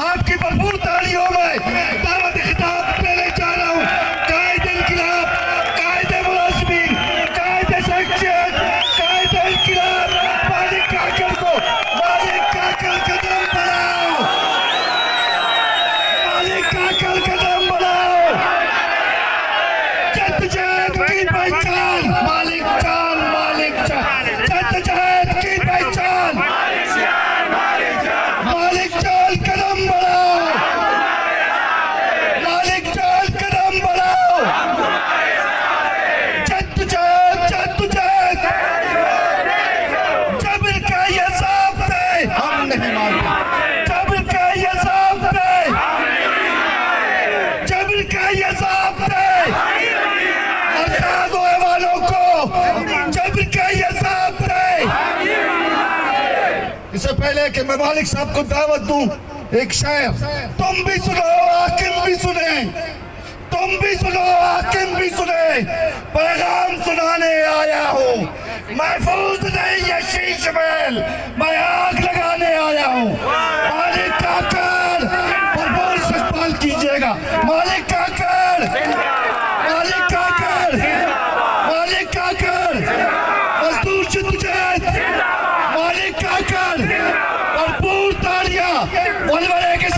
आपकी भरपूर तालियों में दावत खिताब पहले जा रहा हूँ कायदे इनकलाब, कायदे मुलाजिमीन, कायदे सेक्रेटरीट, कायदे इनकलाब, मालिक काकल को, मालिक काकल कदम बढ़ाओ, मालिक काकल कदम बढ़ाओ, जद्दोजहद की पहचान, मालिक जान, मालिक जान, जद्दोजहद की पहचान, मालिक जान कदम बढ़ाओ, मालिक जान कदम बढ़ाओ, जद्दोजहद, जद्दोजहद, जबर का ये ज़ाब्ते हम नहीं मानते, जबर का ये ज़ाब्ते, जबर का ये ज़ाब्ते, आज़ाद होने वालों को जबर का ये ज़ाब्ते। इससे पहले कि मैं मालिक साहब को दावत दूं, एक शायर, तुम भी सुनो हाकिम भी सुने, तुम भी सुनो हाकिम भी सुने, पैगाम सुनाने आया हूँ, महफूज नहीं ये शीश महल, मैं आग लगाने आया हूँ। मालिक काकल भरपूर इस्तकबाल कीजिएगा, मालिक काकल, मालिक काकल, मालिक काकल, मजदूर जद्दोजहद, मालिक काकल, भरपूर तालियां वलवले के